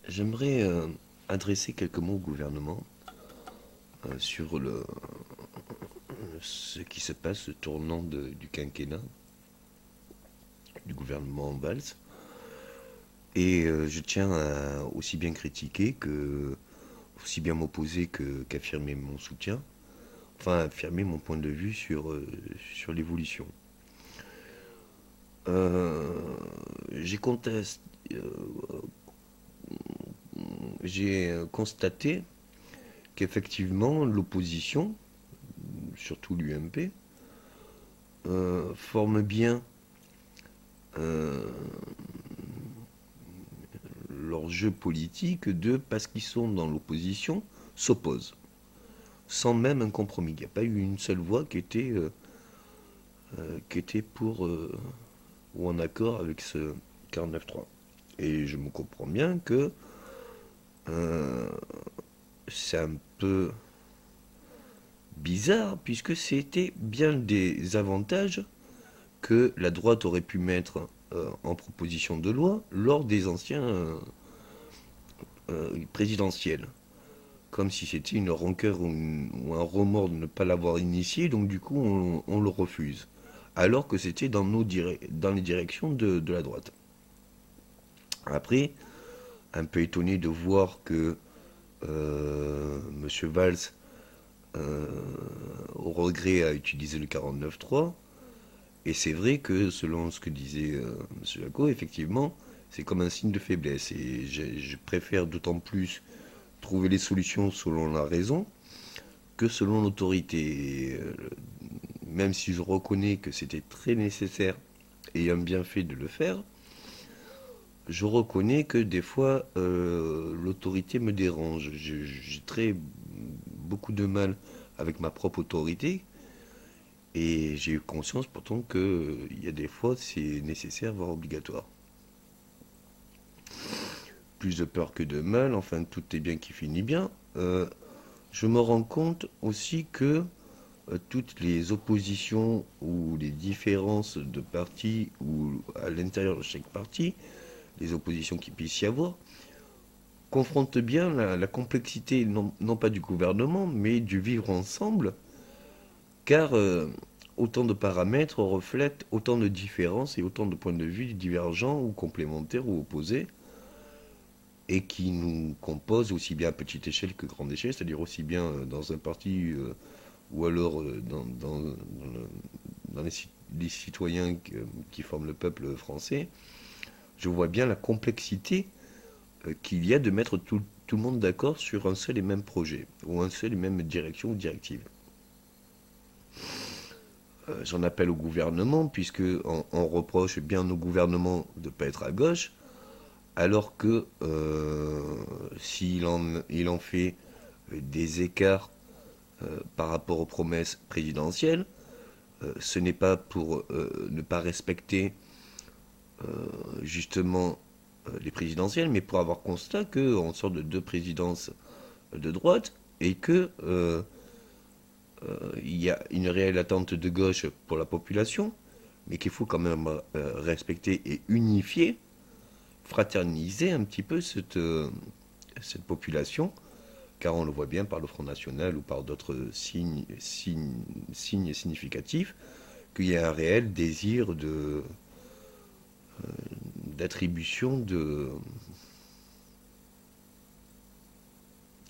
J'aimerais adresser quelques mots au gouvernement sur ce qui se passe, le tournant du quinquennat du gouvernement Valls. Et je tiens à aussi bien critiquer que, aussi bien m'opposer qu'affirmer mon soutien, enfin affirmer mon point de vue sur l'évolution. Euh, j'ai contesté, j'ai constaté qu'effectivement l'opposition, surtout l'UMP, forme bien euh, leur jeu politique parce qu'ils sont dans l'opposition, s'opposent, sans même un compromis. Il n'y a pas eu une seule voix qui était pour ou en accord avec ce 49.3. Et je me comprends bien que euh, c'est un peu bizarre, puisque c'était bien des avantages que la droite aurait pu mettre en proposition de loi lors des anciens présidentielles. Comme si c'était une rancœur ou un remords de ne pas l'avoir initié, donc du coup on le refuse. Alors que c'était dans les directions de la droite. Après, un peu étonné de voir que M. Valls, euh, au regret, a utilisé le 49.3. Et c'est vrai que, selon ce que disait M. Jaco, effectivement, c'est comme un signe de faiblesse. Et je préfère d'autant plus trouver les solutions selon la raison que selon l'autorité. Même si je reconnais que c'était très nécessaire et un bienfait de le faire, je reconnais que des fois l'autorité me dérange. J'ai très beaucoup de mal avec ma propre autorité et j'ai eu conscience pourtant qu'il y a des fois c'est nécessaire, voire obligatoire. Plus de peur que de mal, enfin tout est bien qui finit bien. Je me rends compte aussi que toutes les oppositions ou les différences de partis ou à l'intérieur de chaque parti, les oppositions qui puissent y avoir, confrontent bien la complexité, non pas du gouvernement, mais du vivre ensemble, car autant de paramètres reflètent autant de différences et autant de points de vue divergents ou complémentaires ou opposés, et qui nous composent aussi bien à petite échelle que grande échelle, c'est-à-dire aussi bien dans un parti ou alors dans les citoyens qui forment le peuple français. Je vois bien la complexité qu'il y a de mettre tout le monde d'accord sur un seul et même projet, ou un seul et même direction ou directive. J'en appelle au gouvernement, puisque on reproche bien au gouvernement de ne pas être à gauche, alors que il en fait des écarts par rapport aux promesses présidentielles, ce n'est pas pour ne pas respecter justement les présidentielles, mais pour avoir constat qu'on sort de deux présidences de droite et que il y a une réelle attente de gauche pour la population, mais qu'il faut quand même respecter et unifier, fraterniser un petit peu cette population, car on le voit bien par le Front National ou par d'autres signes significatifs, qu'il y a un réel désir d'attribution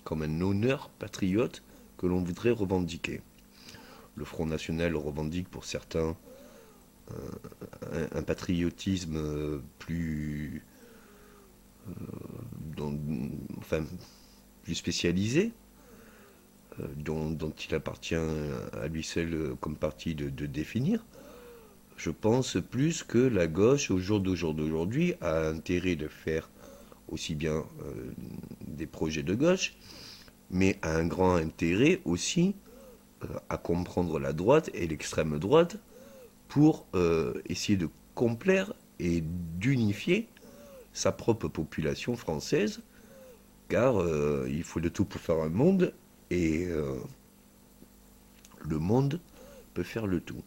comme un honneur patriote que l'on voudrait revendiquer. Le Front National revendique pour certains un patriotisme plus, dont- enfin, plus spécialisé, dont il appartient à lui seul comme parti de définir. Je pense plus que la gauche, au jour d'aujourd'hui, a intérêt de faire aussi bien des projets de gauche, mais a un grand intérêt aussi à comprendre la droite et l'extrême droite pour essayer de complaire et d'unifier sa propre population française, car il faut de tout pour faire un monde, et le monde peut faire le tout.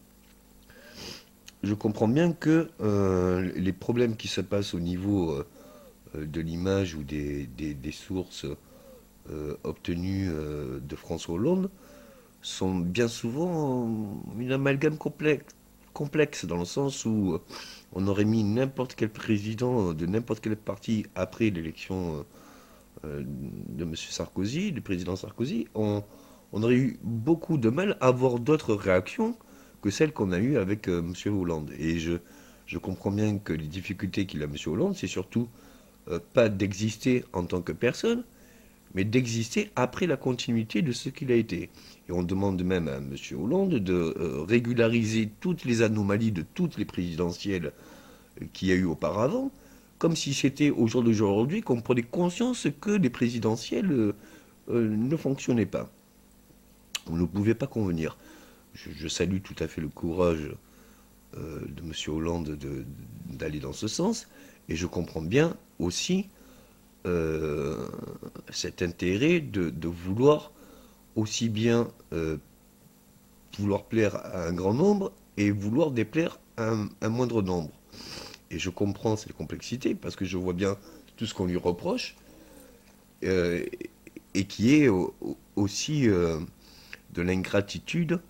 Je comprends bien que les problèmes qui se passent au niveau de l'image ou des sources obtenues de François Hollande sont bien souvent une amalgame complexe dans le sens où on aurait mis n'importe quel président de n'importe quel parti après l'élection de M. Sarkozy, du président Sarkozy, on aurait eu beaucoup de mal à avoir d'autres réactions que celles qu'on a eues avec M. Hollande. Et je comprends bien que les difficultés qu'il a M. Hollande, c'est surtout pas d'exister en tant que personne, mais d'exister après la continuité de ce qu'il a été. Et on demande même à M. Hollande de régulariser toutes les anomalies de toutes les présidentielles qu'il y a eu auparavant, comme si c'était au jour d'aujourd'hui qu'on prenait conscience que les présidentielles ne fonctionnaient pas. On ne pouvait pas convenir. Je salue tout à fait le courage de M. Hollande d'aller dans ce sens, et je comprends bien aussi euh, cet intérêt de vouloir aussi bien vouloir plaire à un grand nombre et vouloir déplaire à un moindre nombre. Et je comprends cette complexité parce que je vois bien tout ce qu'on lui reproche euh, et qui est aussi de l'ingratitude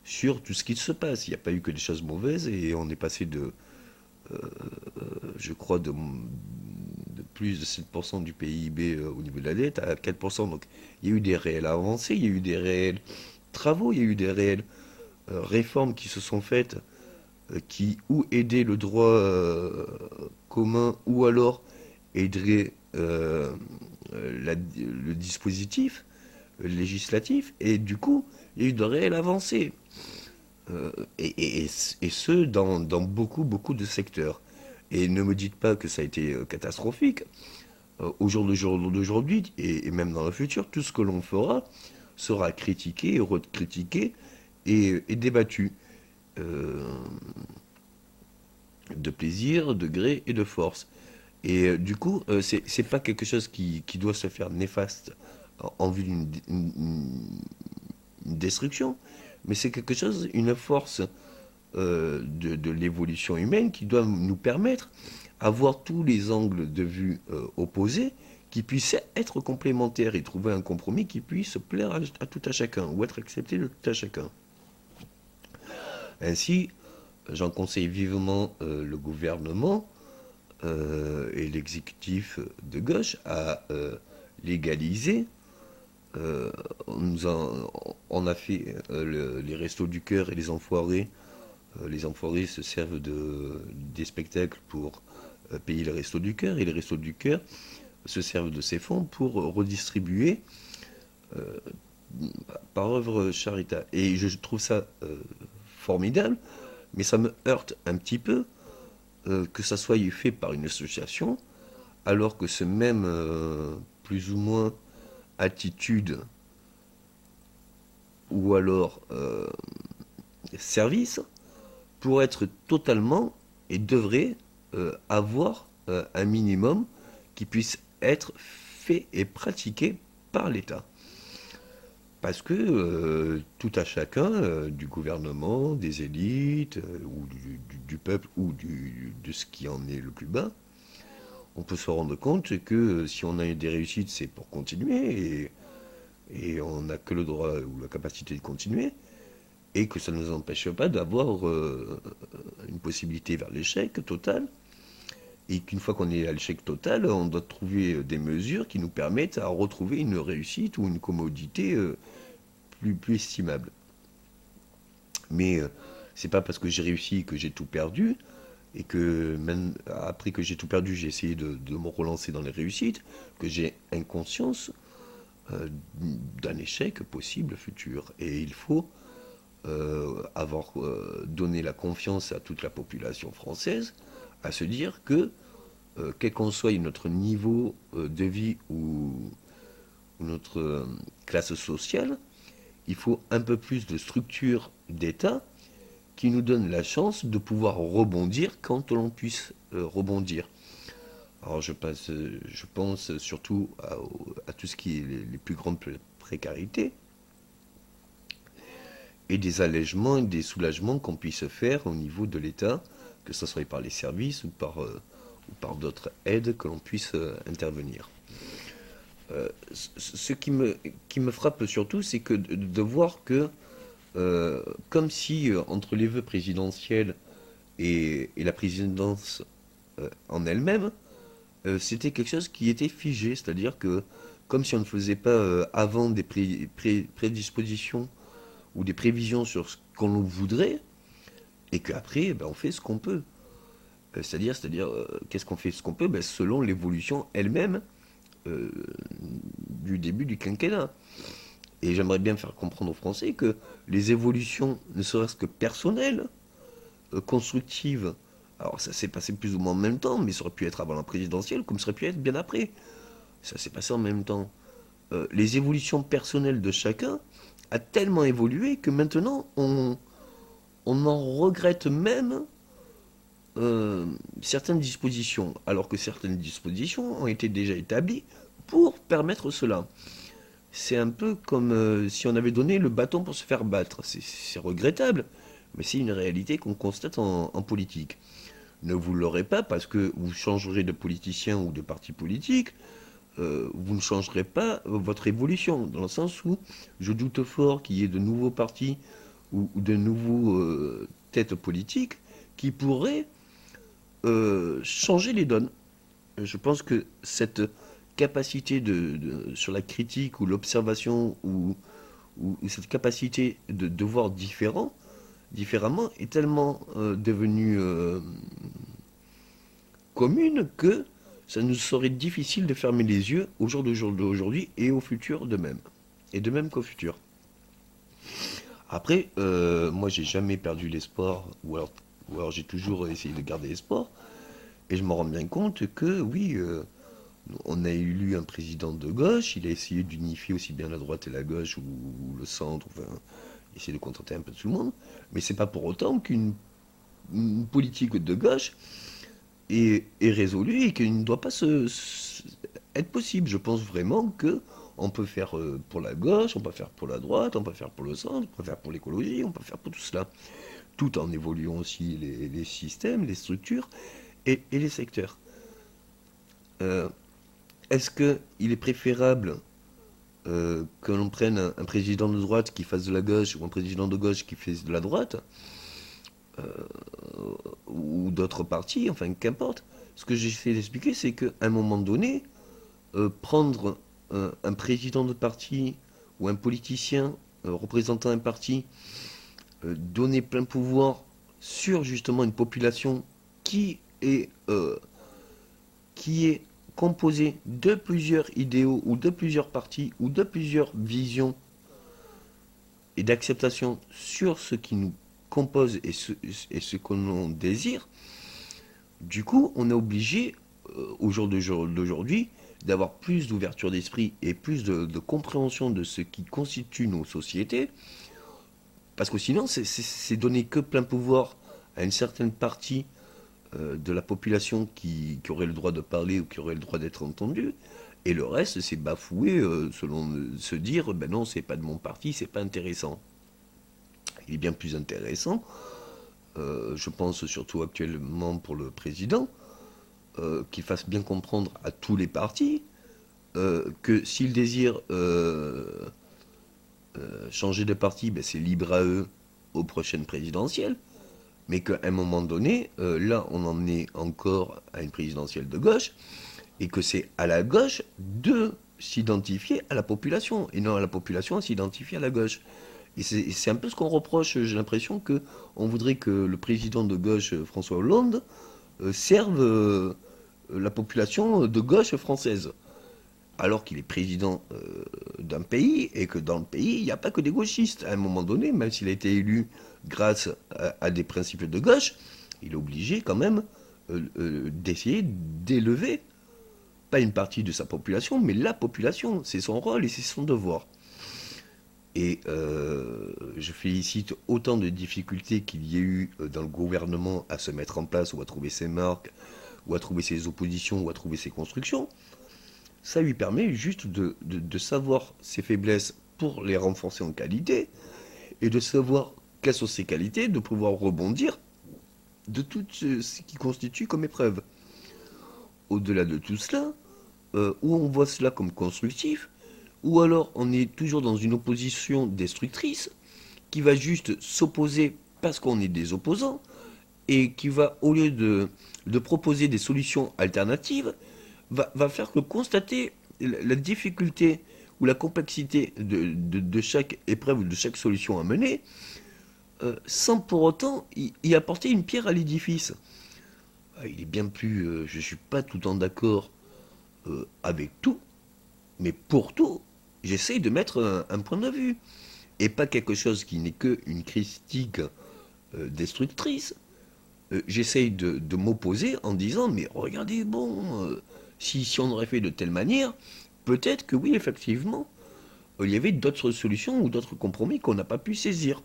sur tout ce qui se passe. Il n'y a pas eu que des choses mauvaises et on est passé je crois, de plus de 7% du PIB au niveau de la dette à 4%. Donc il y a eu des réelles avancées, il y a eu des réels travaux, il y a eu des réelles réformes qui se sont faites qui ou aidaient le droit commun ou alors aideraient le dispositif législatif. Et du coup, il y a eu de réelles avancées. Et ce, dans beaucoup, beaucoup de secteurs. Et ne me dites pas que ça a été catastrophique. Au jour d'aujourd'hui, et même dans le futur, tout ce que l'on fera sera critiqué, recritiqué et débattu. Euh, de plaisir, de gré et de force. Et du coup, c'est pas quelque chose qui doit se faire néfaste en vue d'une destruction, mais c'est quelque chose, une force de l'évolution humaine qui doit nous permettre avoir tous les angles de vue opposés qui puissent être complémentaires et trouver un compromis qui puisse plaire à tout à chacun ou être accepté de tout à chacun. Ainsi, j'en conseille vivement le gouvernement et l'exécutif de gauche à légaliser. On a fait les restos du cœur et les enfoirés. Les enfoirés se servent des spectacles pour payer les restos du cœur et les restos du cœur se servent de ces fonds pour redistribuer euh, par œuvre charitable. Et je trouve ça formidable, mais ça me heurte un petit peu que ça soit fait par une association, alors que ce même plus ou moins attitude ou alors service pour être totalement et devrait avoir un minimum qui puisse être fait et pratiqué par l'État. Parce que tout à chacun, du gouvernement, des élites, ou du peuple, ou de ce qui en est le plus bas, on peut se rendre compte que si on a eu des réussites, c'est pour continuer, et on n'a que le droit ou la capacité de continuer, et que ça ne nous empêche pas d'avoir une possibilité vers l'échec total, et qu'une fois qu'on est à l'échec total, on doit trouver des mesures qui nous permettent à retrouver une réussite ou une commodité plus estimable. Mais c'est pas parce que j'ai réussi que j'ai tout perdu, et que même après que j'ai tout perdu, j'ai essayé de me relancer dans les réussites, que j'ai inconscience d'un échec possible futur. Et il faut avoir donné la confiance à toute la population française à se dire que, quel qu'en soit notre niveau de vie ou notre classe sociale, il faut un peu plus de structure d'État qui nous donne la chance de pouvoir rebondir quand l'on puisse rebondir. Alors je pense surtout à tout ce qui est les plus grandes précarités et des allègements et des soulagements qu'on puisse faire au niveau de l'État, que ce soit par les services ou par ou par d'autres aides que l'on puisse intervenir. Ce qui me frappe surtout, c'est que de voir que, comme si entre les vœux présidentiels et la présidence en elle-même, c'était quelque chose qui était figé, c'est-à-dire que comme si on ne faisait pas avant des prédispositions ou des prévisions sur ce qu'on voudrait, et qu'après, ben, on fait ce qu'on peut. C'est-à-dire, qu'est-ce qu'on fait ce qu'on peut ben, selon l'évolution elle-même euh, du début du quinquennat. Et j'aimerais bien faire comprendre aux Français que les évolutions, ne serait-ce que personnelles, constructives, alors ça s'est passé plus ou moins en même temps, mais ça aurait pu être avant la présidentielle, comme ça aurait pu être bien après. Ça s'est passé en même temps. Les évolutions personnelles de chacun a tellement évolué que maintenant on en regrette même certaines dispositions, alors que certaines dispositions ont été déjà établies pour permettre cela. C'est un peu comme si on avait donné le bâton pour se faire battre. C'est regrettable, mais c'est une réalité qu'on constate en politique. Ne vous l'aurez pas parce que vous changerez de politicien ou de parti politique, vous ne changerez pas votre évolution, dans le sens où je doute fort qu'il y ait de nouveaux partis ou de nouveaux têtes politiques qui pourraient changer les donnes. Je pense que cette capacité sur la critique ou l'observation ou cette capacité de voir différemment est tellement devenue commune que ça nous serait difficile de fermer les yeux au jour d'aujourd'hui et au futur de même. Et de même qu'au futur. Après, moi j'ai jamais perdu l'espoir, ou alors j'ai toujours essayé de garder l'espoir, et je me rends bien compte que oui, on a élu un président de gauche, il a essayé d'unifier aussi bien la droite et la gauche, ou le centre, enfin, essayer de contenter un peu tout le monde, mais c'est pas pour autant qu'une politique de gauche est résolue et qu'il ne doit pas être possible. Je pense vraiment que on peut faire pour la gauche, on peut faire pour la droite, on peut faire pour le centre, on peut faire pour l'écologie, on peut faire pour tout cela, tout en évoluant aussi les systèmes, les structures et les secteurs. Euh, Est-ce qu'il est préférable que l'on prenne un président de droite qui fasse de la gauche ou un président de gauche qui fasse de la droite ou d'autres partis, enfin qu'importe. Ce que j'essaie d'expliquer, c'est qu'à un moment donné, prendre un président de parti ou un politicien représentant un parti, donner plein pouvoir sur justement une population est, euh, qui est composée de plusieurs idéaux ou de plusieurs partis ou de plusieurs visions et d'acceptation sur ce qui nous compose et ce que l'on désire, du coup, on est obligé, au jour d'aujourd'hui, d'avoir plus d'ouverture d'esprit et plus de compréhension de ce qui constitue nos sociétés, parce que sinon, c'est donner que plein pouvoir à une certaine partie de la population qui aurait le droit de parler ou qui aurait le droit d'être entendue, et le reste, c'est bafoué selon se dire, ben non, c'est pas de mon parti, c'est pas intéressant. Il est bien plus intéressant, je pense surtout actuellement pour le président, qu'il fasse bien comprendre à tous les partis que s'ils désirent changer de parti, ben c'est libre à eux aux prochaines présidentielles, mais qu'à un moment donné, là on en est encore à une présidentielle de gauche, et que c'est à la gauche de s'identifier à la population, et non à la population à s'identifier à la gauche. Et c'est un peu ce qu'on reproche, j'ai l'impression qu'on voudrait que le président de gauche, François Hollande, serve la population de gauche française. Alors qu'il est président d'un pays, et que dans le pays, il n'y a pas que des gauchistes. À un moment donné, même s'il a été élu grâce à des principes de gauche, il est obligé quand même d'essayer d'élever, pas une partie de sa population, mais la population. C'est son rôle et c'est son devoir. Et je félicite autant de difficultés qu'il y ait eu dans le gouvernement à se mettre en place ou à trouver ses marques, ou à trouver ses oppositions, ou à trouver ses constructions. Ça lui permet juste de savoir ses faiblesses pour les renforcer en qualité, et de savoir quelles sont ses qualités, de pouvoir rebondir de tout ce qui constitue comme épreuve. au-delà de tout cela, ou on voit cela comme constructif, ou alors on est toujours dans une opposition destructrice, qui va juste s'opposer parce qu'on est des opposants, et qui va, au lieu de proposer des solutions alternatives, va faire que constater la difficulté ou la complexité de chaque épreuve ou de chaque solution à mener, sans pour autant y apporter une pierre à l'édifice. Il est bien plus... je ne suis pas tout le temps d'accord avec tout, mais pour tout, j'essaye de mettre un point de vue. Et pas quelque chose qui n'est qu'une critique destructrice. J'essaye de m'opposer en disant, mais regardez, bon, si on aurait fait de telle manière, peut-être que oui, effectivement, il y avait d'autres solutions ou d'autres compromis qu'on n'a pas pu saisir.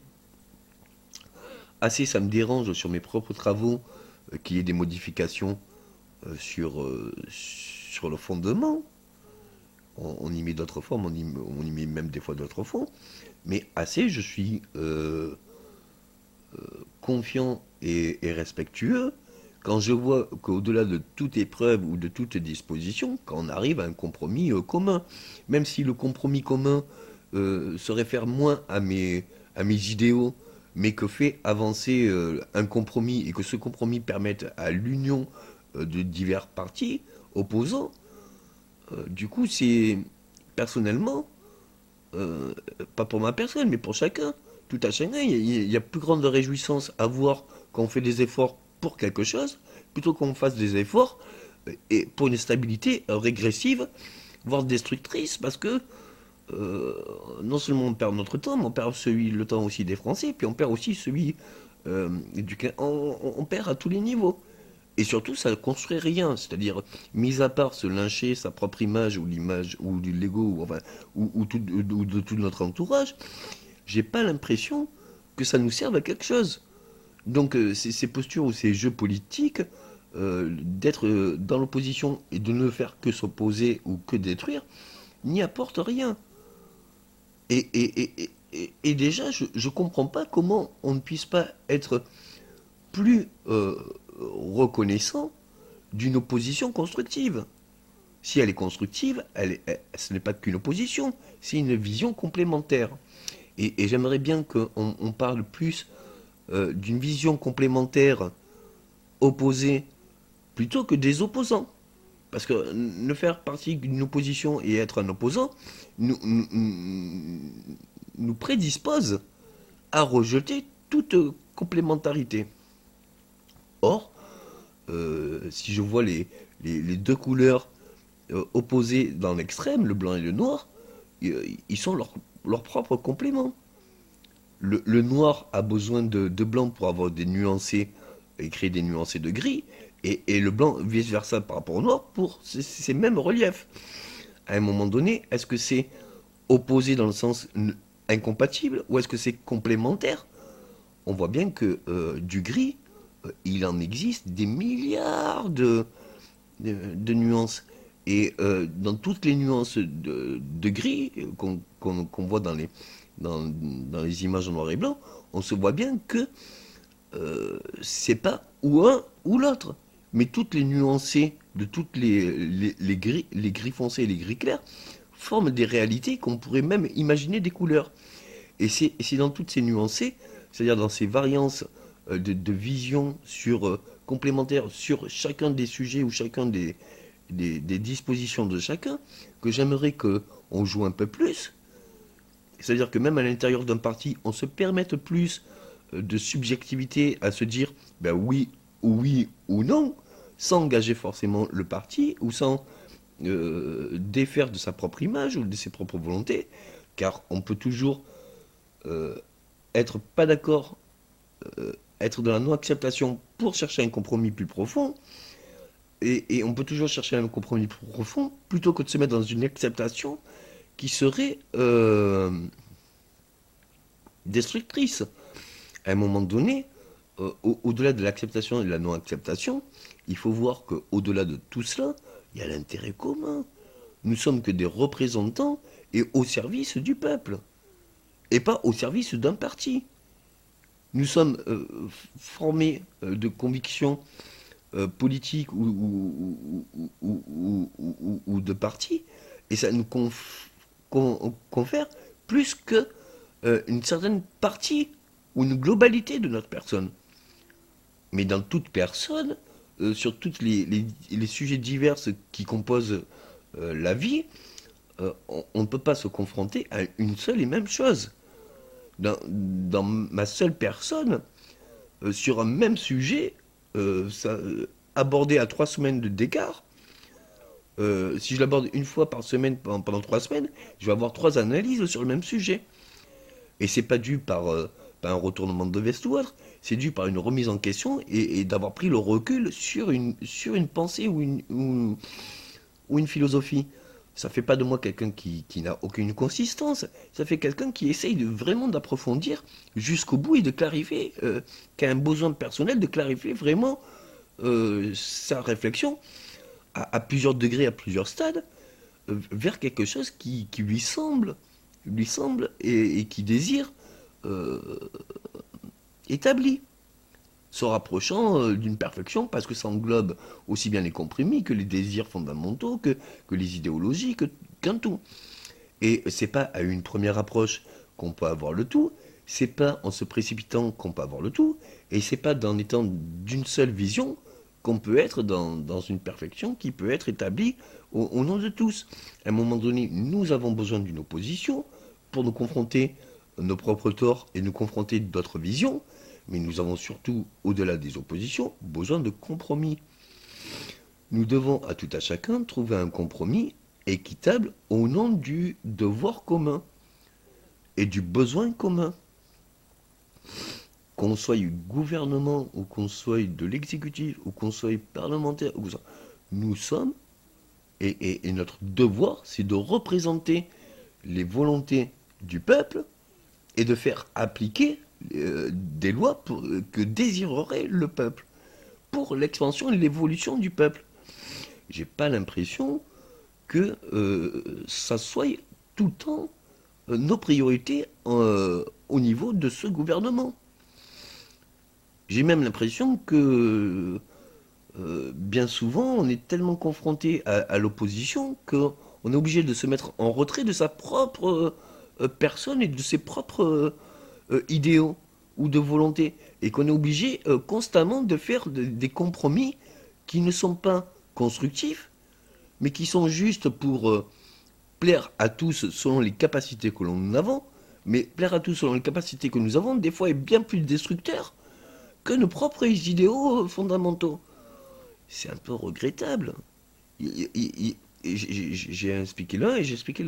Assez, ça me dérange sur mes propres travaux qu'il y ait des modifications sur le fondement. On y met d'autres formes, on y met même des fois d'autres fonds. Mais assez, je suis confiant et respectueux quand je vois qu'au-delà de toute épreuve ou de toute disposition, quand on arrive à un compromis commun. Même si le compromis commun se réfère moins à mes idéaux, mais que fait avancer un compromis et que ce compromis permette à l'union de divers partis opposants, du coup, c'est personnellement, euh, pas pour ma personne, mais pour chacun, tout à chacun, il y a plus grande réjouissance à voir qu'on fait des efforts pour quelque chose, plutôt qu'on fasse des efforts et pour une stabilité régressive, voire destructrice, parce que non seulement on perd notre temps, mais on perd le temps aussi des Français, puis on perd aussi celui on perd à tous les niveaux. Et surtout, ça ne construit rien. C'est-à-dire, mis à part se lyncher sa propre image ou l'image ou du Lego ou, enfin, ou de tout notre entourage, j'ai pas l'impression que ça nous serve à quelque chose. Donc, ces postures ou ces jeux politiques, d'être dans l'opposition et de ne faire que s'opposer ou que détruire, n'y apportent rien. Et déjà, je ne comprends pas comment on ne puisse pas être plus reconnaissant d'une opposition constructive. Si elle est constructive, ce n'est pas qu'une opposition, c'est une vision complémentaire. Et j'aimerais bien qu'on parle plus d'une vision complémentaire opposée plutôt que des opposants. Parce que ne faire partie d'une opposition et être un opposant nous prédispose à rejeter toute complémentarité. Or, si je vois les deux couleurs opposées dans l'extrême, le blanc et le noir, ils sont leur propre complément. Le noir a besoin de blanc pour avoir des nuancés et créer des nuancés de gris, et le blanc vice-versa par rapport au noir pour ces mêmes reliefs. À un moment donné, est-ce que c'est opposé dans le sens incompatible ou est-ce que c'est complémentaire? On voit bien que du gris, il en existe des milliards de nuances. Et dans toutes les nuances de gris qu'on voit dans les images en noir et blanc, on se voit bien que c'est pas ou un ou l'autre. Mais toutes les nuancées de toutes les gris foncés et les gris clairs forment des réalités qu'on pourrait même imaginer des couleurs. Et c'est dans toutes ces nuancées, c'est-à-dire dans ces variances de vision complémentaires sur chacun des sujets ou chacun des dispositions de chacun, que j'aimerais qu'on joue un peu plus. C'est-à-dire que même à l'intérieur d'un parti, on se permette plus de subjectivité à se dire ben oui ou non, sans engager forcément le parti ou sans défaire de sa propre image ou de ses propres volontés, car on peut toujours être pas d'accord, être dans la non-acceptation pour chercher un compromis plus profond, et on peut toujours chercher un compromis plus profond plutôt que de se mettre dans une acceptation qui serait destructrice. À un moment donné, au-delà de l'acceptation et de la non-acceptation, il faut voir qu'au-delà de tout cela, il y a l'intérêt commun. Nous sommes que des représentants et au service du peuple, et pas au service d'un parti. Nous sommes formés de convictions politique ou de parti, et ça nous confère plus que une certaine partie ou une globalité de notre personne. Mais dans toute personne, sur tous les sujets divers qui composent la vie, on ne peut pas se confronter à une seule et même chose. Dans ma seule personne, sur un même sujet, abordé à 3 semaines d'écart, si je l'aborde une fois par semaine pendant 3 semaines, je vais avoir 3 analyses sur le même sujet. Et c'est pas dû par un retournement de veste ou autre, c'est dû par une remise en question et d'avoir pris le recul sur une pensée ou une philosophie. Ça fait pas de moi quelqu'un qui n'a aucune consistance, ça fait quelqu'un qui essaye vraiment d'approfondir jusqu'au bout et de clarifier, qui a un besoin personnel de clarifier vraiment sa réflexion à plusieurs degrés, à plusieurs stades, vers quelque chose qui lui semble et qui désire euh, établi, se rapprochant d'une perfection parce que ça englobe aussi bien les compromis que les désirs fondamentaux, que les idéologies, qu'un tout. Et c'est pas à une première approche qu'on peut avoir le tout, c'est pas en se précipitant qu'on peut avoir le tout, et c'est pas en étant d'une seule vision qu'on peut être dans une perfection qui peut être établie au nom de tous. À un moment donné, nous avons besoin d'une opposition pour nous confronter nos propres torts et nous confronter d'autres visions, mais nous avons surtout, au-delà des oppositions, besoin de compromis. Nous devons à tout à chacun trouver un compromis équitable au nom du devoir commun et du besoin commun. Qu'on soit du gouvernement ou qu'on soit de l'exécutif ou qu'on soit parlementaire, nous sommes, et notre devoir, c'est de représenter les volontés du peuple et de faire appliquer des lois que désirerait le peuple pour l'expansion et l'évolution du peuple. J'ai pas l'impression que ça soit tout le temps nos priorités au niveau de ce gouvernement. J'ai même l'impression que bien souvent on est tellement confronté à l'opposition qu'on est obligé de se mettre en retrait de sa propre personne et de ses propres idéaux ou de volonté et qu'on est obligé constamment de faire des compromis qui ne sont pas constructifs mais qui sont juste pour plaire à tous selon les capacités que l'on avons, mais plaire à tous selon les capacités que nous avons, des fois est bien plus destructeur que nos propres idéaux fondamentaux. C'est un peu regrettable. J'ai expliqué l'un et j'ai expliqué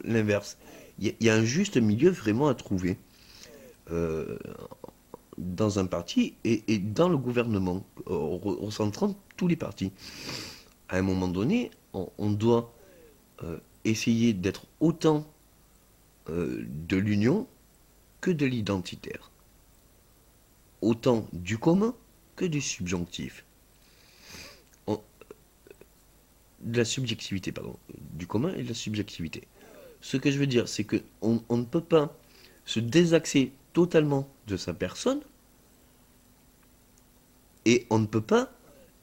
l'inverse. Il y a un juste milieu vraiment à trouver euh, dans un parti et dans le gouvernement, recentrant tous les partis. À un moment donné, on doit essayer d'être autant de l'union que de l'identitaire. Autant du commun que du subjonctif. On- de la subjectivité, pardon. Du commun et de la subjectivité. Ce que je veux dire, c'est qu'on ne peut pas se désaxer totalement de sa personne et on ne peut pas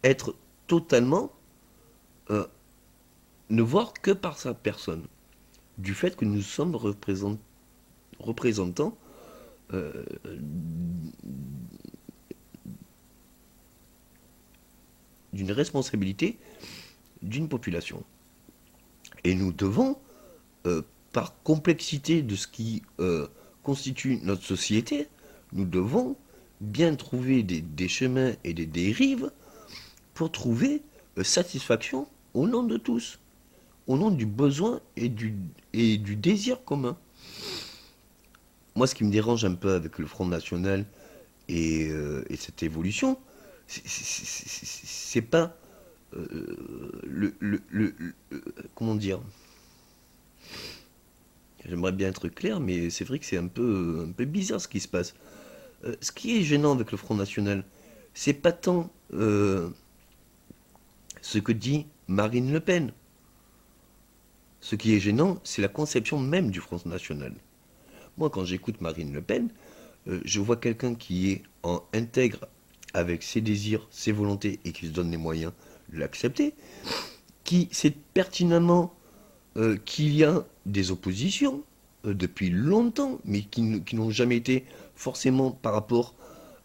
être totalement euh, ne voir que par sa personne. Du fait que nous sommes représentants euh, d'une responsabilité d'une population. Et nous devons, euh, par complexité de ce qui constitue notre société, nous devons bien trouver des chemins et des dérives pour trouver satisfaction au nom de tous, au nom du besoin et du désir commun. Moi, ce qui me dérange un peu avec le Front National et cette évolution, c'est pas comment dire. J'aimerais bien être clair, mais c'est vrai que c'est un peu bizarre ce qui se passe. Ce qui est gênant avec le Front National, c'est pas tant ce que dit Marine Le Pen. Ce qui est gênant, c'est la conception même du Front National. Moi, quand j'écoute Marine Le Pen, je vois quelqu'un qui est intègre avec ses désirs, ses volontés, et qui se donne les moyens de l'accepter, qui sait pertinemment qu'il y a des oppositions depuis longtemps, mais qui n'ont jamais été forcément par rapport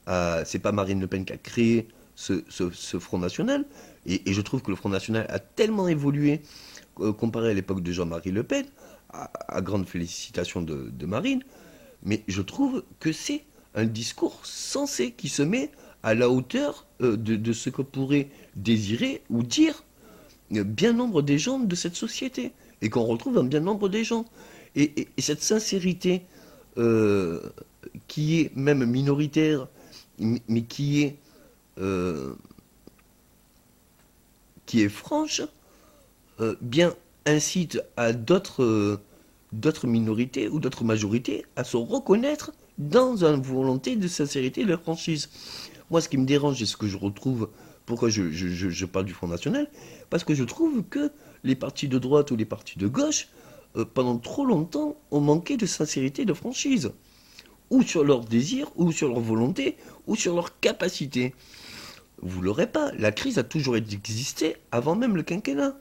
à... C'est pas Marine Le Pen qui a créé ce Front National, et je trouve que le Front National a tellement évolué comparé à l'époque de Jean-Marie Le Pen, à grande félicitation de Marine, mais je trouve que c'est un discours sensé qui se met à la hauteur de ce que pourrait désirer ou dire bien nombre des gens de cette société, et qu'on retrouve dans bien nombre des gens. Et cette sincérité euh, qui est même minoritaire, mais euh, qui est franche, bien incite à d'autres minorités ou d'autres majorités à se reconnaître dans une volonté de sincérité et de franchise. Moi, ce qui me dérange et ce que je retrouve, pourquoi je parle du Front National, parce que je trouve que les partis de droite ou les partis de gauche, pendant trop longtemps, ont manqué de sincérité et de franchise. Ou sur leurs désirs, ou sur leur volonté, ou sur leur capacité. Vous l'aurez pas. La crise a toujours existé avant même le quinquennat.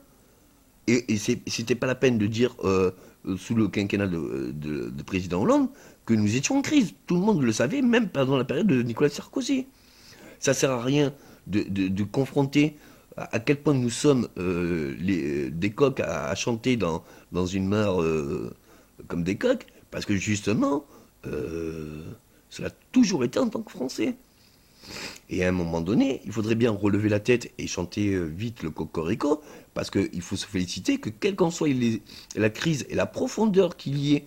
Et c'était pas la peine de dire sous le quinquennat de président Hollande que nous étions en crise. Tout le monde le savait, même pendant la période de Nicolas Sarkozy. Ça sert à rien de confronter à quel point nous sommes des coqs à chanter dans une mare comme des coqs, parce que justement, cela a toujours été en tant que Français. Et à un moment donné, il faudrait bien relever la tête et chanter vite le cocorico, parce qu'il faut se féliciter que, quelle qu'en soit la crise et la profondeur qu'il y ait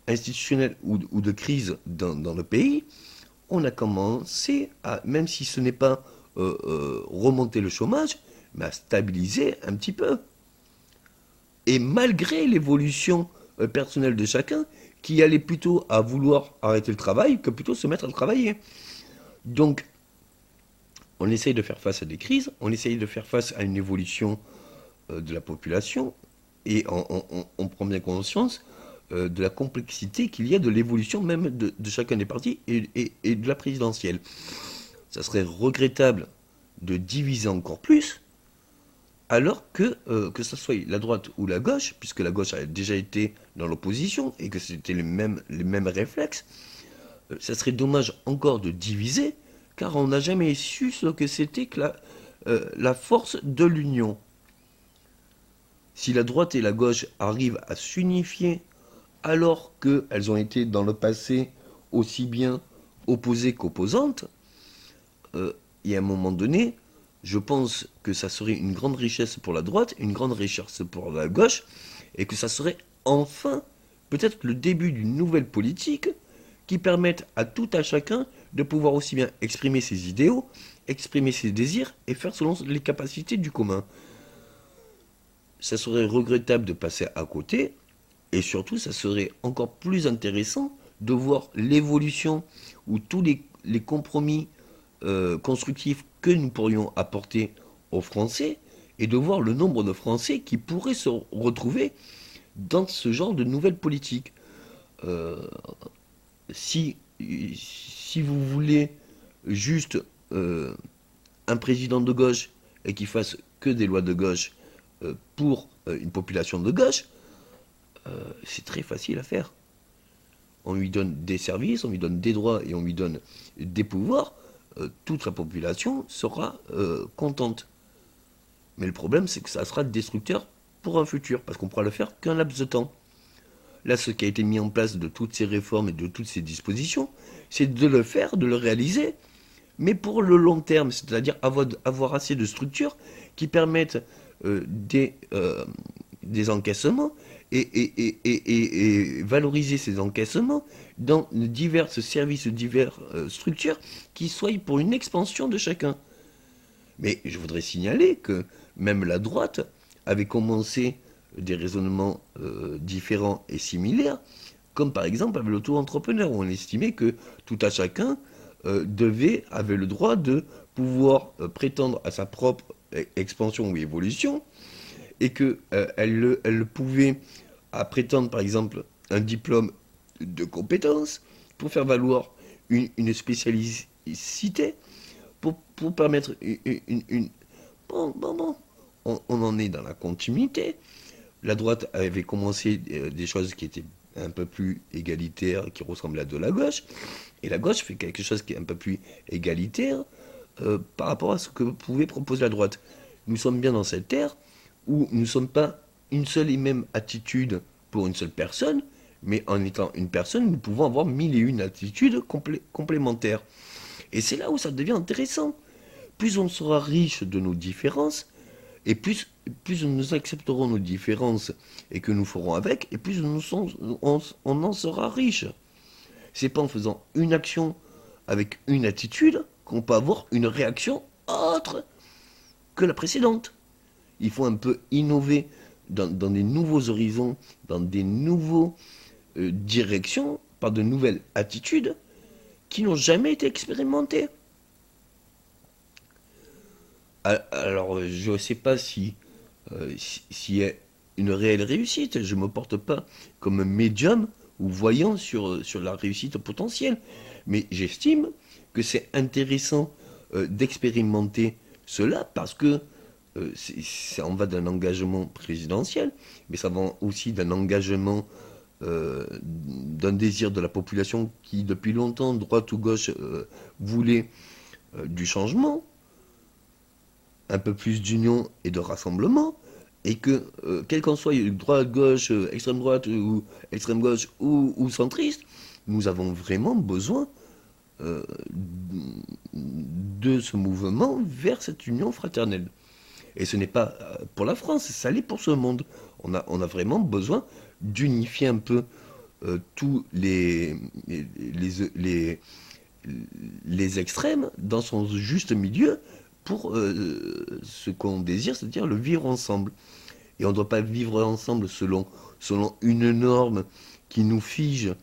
institutionnelle ou de crise dans le pays, on a commencé à, même si ce n'est pas remonter le chômage, mais à stabiliser un petit peu. Et malgré l'évolution personnelle de chacun, qui allait plutôt à vouloir arrêter le travail que plutôt se mettre à travailler. Donc, on essaye de faire face à des crises, on essaye de faire face à une évolution de la population, et on prend bien conscience de la complexité qu'il y a de l'évolution même de chacun des partis et de la présidentielle. Ça serait regrettable de diviser encore plus, alors que ce soit la droite ou la gauche, puisque la gauche a déjà été dans l'opposition et que c'était les mêmes réflexes, ça serait dommage encore de diviser, car on n'a jamais su ce que c'était que la force de l'union. Si la droite et la gauche arrivent à s'unifier alors qu'elles ont été dans le passé aussi bien opposées qu'opposantes, et à un moment donné, je pense que ça serait une grande richesse pour la droite, une grande richesse pour la gauche, et que ça serait enfin peut-être le début d'une nouvelle politique qui permette à tout à chacun de pouvoir aussi bien exprimer ses idéaux, exprimer ses désirs et faire selon les capacités du commun. Ça serait regrettable de passer à côté, et surtout ça serait encore plus intéressant de voir l'évolution ou tous les compromis constructifs que nous pourrions apporter aux Français, et de voir le nombre de Français qui pourraient se retrouver dans ce genre de nouvelle politique. Euh, si vous voulez juste un président de gauche et qui fasse que des lois de gauche pour une population de gauche, c'est très facile à faire. On lui donne des services, on lui donne des droits et on lui donne des pouvoirs, toute la population sera contente. Mais le problème, c'est que ça sera destructeur pour un futur, parce qu'on pourra le faire qu'un laps de temps. Là, ce qui a été mis en place de toutes ces réformes et de toutes ces dispositions, c'est de le faire, de le réaliser, mais pour le long terme, c'est-à-dire avoir assez de structures qui permettent des encaissements et valoriser ces encaissements dans divers services, diverses structures qui soient pour une expansion de chacun. Mais je voudrais signaler que même la droite avait commencé des raisonnements différents et similaires, comme par exemple avec l'auto-entrepreneur, où on estimait que tout à chacun avait le droit de pouvoir prétendre à sa propre expansion ou évolution, et qu'elle elle pouvait prétendre par exemple un diplôme de compétence pour faire valoir une cité pour permettre bon. On en est dans la continuité. La droite avait commencé des choses qui étaient un peu plus égalitaires, qui ressemblaient à de la gauche, et la gauche fait quelque chose qui est un peu plus égalitaire par rapport à ce que pouvait proposer la droite. Nous sommes bien dans cette ère où nous ne sommes pas une seule et même attitude pour une seule personne, mais en étant une personne, nous pouvons avoir mille et une attitudes complémentaires. Et c'est là où ça devient intéressant. Plus on sera riche de nos différences, et plus nous accepterons nos différences et que nous ferons avec, et plus on en sera riche. C'est pas en faisant une action avec une attitude qu'on peut avoir une réaction autre que la précédente. Il faut un peu innover dans des nouveaux horizons, dans des nouveaux directions, par de nouvelles attitudes qui n'ont jamais été expérimentées. Alors, je ne sais pas s'il y a une réelle réussite. Je ne me porte pas comme un médium ou voyant sur la réussite potentielle. Mais j'estime que c'est intéressant d'expérimenter cela parce que ça en va d'un engagement présidentiel, mais ça va aussi d'un engagement, d'un désir de la population qui, depuis longtemps, droite ou gauche, voulait du changement, un peu plus d'union et de rassemblement, et que, quel qu'en soit, droite, gauche, extrême droite ou extrême gauche ou centriste, nous avons vraiment besoin euh, de ce mouvement vers cette union fraternelle. Et ce n'est pas pour la France, ça l'est pour ce monde. On a vraiment besoin d'unifier un peu tous les extrêmes dans son juste milieu pour ce qu'on désire, c'est-à-dire le vivre ensemble. Et on ne doit pas vivre ensemble selon une norme qui nous fige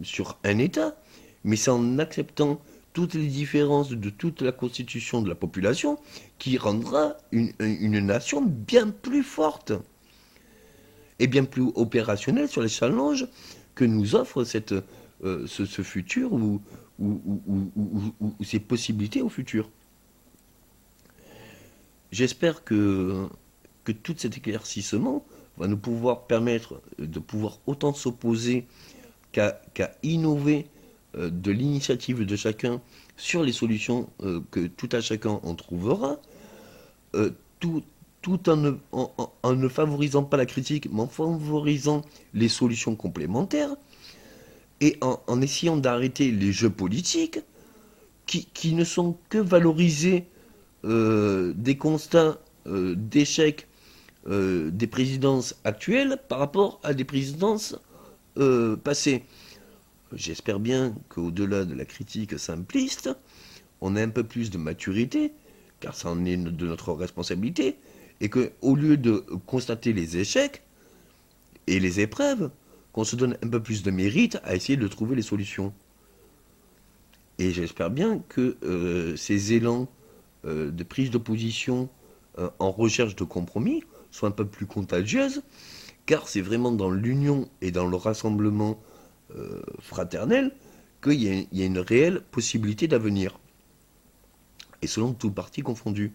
sur un État, mais c'est en acceptant toutes les différences de toute la constitution de la population qui rendra une nation bien plus forte et bien plus opérationnelle sur les challenges que nous offre ce futur ou ces possibilités au futur. J'espère que tout cet éclaircissement va nous pouvoir permettre de pouvoir autant s'opposer qu'à innover de l'initiative de chacun sur les solutions que tout à chacun en trouvera, euh, tout, tout en ne favorisant pas la critique, mais en favorisant les solutions complémentaires, et en essayant d'arrêter les jeux politiques qui ne sont que valoriser des constats d'échecs des présidences actuelles par rapport à des présidences passées. J'espère bien qu'au-delà de la critique simpliste, on ait un peu plus de maturité, car ça en est de notre responsabilité, et qu'au lieu de constater les échecs et les épreuves, qu'on se donne un peu plus de mérite à essayer de trouver les solutions. Et j'espère bien que ces élans de prise de position en recherche de compromis soient un peu plus contagieuses, car c'est vraiment dans l'union et dans le rassemblement fraternel qu'il y a une réelle possibilité d'avenir. Et selon tout parti confondu.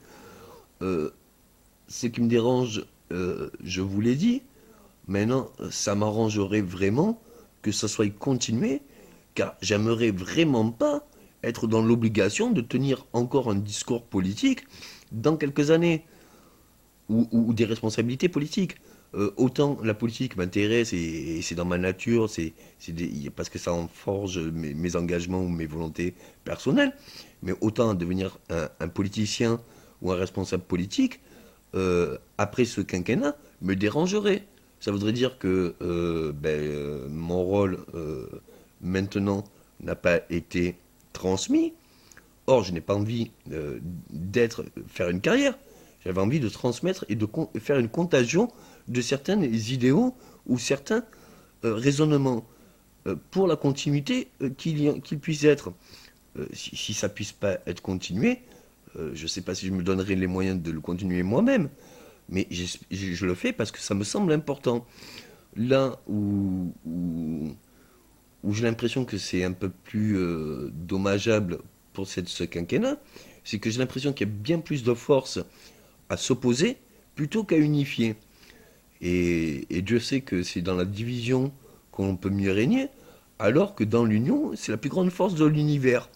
Euh, Ce qui me dérange, je vous l'ai dit, maintenant, ça m'arrangerait vraiment que ça soit continué, car j'aimerais vraiment pas être dans l'obligation de tenir encore un discours politique dans quelques années, ou des responsabilités politiques. Autant la politique m'intéresse et c'est dans ma nature, parce que ça en forge mes engagements ou mes volontés personnelles, mais autant devenir un politicien ou un responsable politique, après ce quinquennat, me dérangerait. Ça voudrait dire que mon rôle maintenant n'a pas été transmis. Or, je n'ai pas envie faire une carrière. J'avais envie de transmettre et de faire une contagion de certains idéaux ou certains raisonnements pour la continuité qu'il puisse être. Si ça puisse pas être continué, je ne sais pas si je me donnerai les moyens de le continuer moi-même, mais je le fais parce que ça me semble important. Là où j'ai l'impression que c'est un peu plus dommageable pour ce quinquennat, c'est que j'ai l'impression qu'il y a bien plus de force à s'opposer plutôt qu'à unifier. Et Dieu sait que c'est dans la division qu'on peut mieux régner, alors que dans l'union, c'est la plus grande force de l'univers.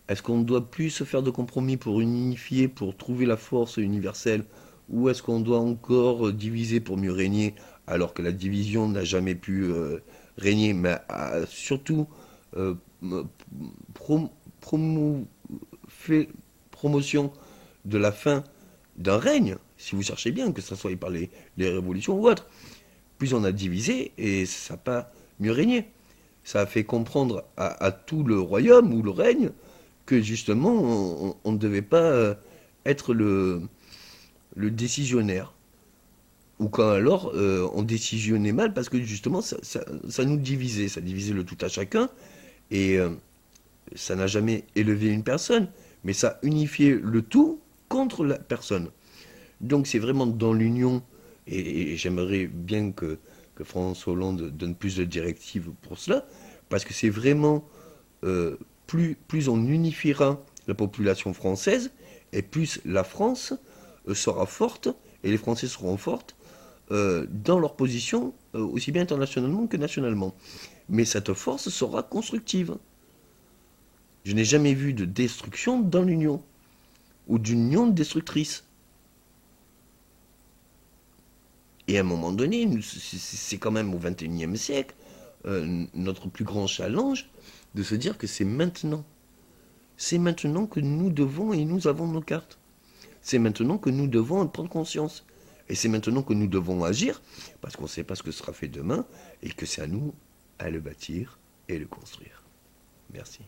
Est-ce qu'on ne doit plus se faire de compromis pour unifier, pour trouver la force universelle, ou est-ce qu'on doit encore diviser pour mieux régner, alors que la division n'a jamais pu régner, mais a surtout euh, prom- promou- fait promotion de la fin d'un règne, si vous cherchez bien, que ce soit par les révolutions ou autres. Plus on a divisé, et ça n'a pas mieux régné. Ça a fait comprendre à tout le royaume ou le règne que justement on ne devait pas être le décisionnaire. Ou quand alors on décisionnait mal parce que justement ça nous divisait, ça divisait le tout à chacun et ça n'a jamais élevé une personne, mais ça unifiait le tout contre la personne. Donc c'est vraiment dans l'union, et j'aimerais bien que François Hollande donne plus de directives pour cela, parce que c'est vraiment plus on unifiera la population française, et plus la France sera forte, et les Français seront fortes dans leur position, aussi bien internationalement que nationalement. Mais cette force sera constructive. Je n'ai jamais vu de destruction dans l'Union, ou d'union destructrice. Et à un moment donné, c'est quand même au XXIe siècle, notre plus grand challenge, de se dire que c'est maintenant. C'est maintenant que nous devons et nous avons nos cartes. C'est maintenant que nous devons en prendre conscience. Et c'est maintenant que nous devons agir, parce qu'on ne sait pas ce que sera fait demain, et que c'est à nous à le bâtir et le construire. Merci.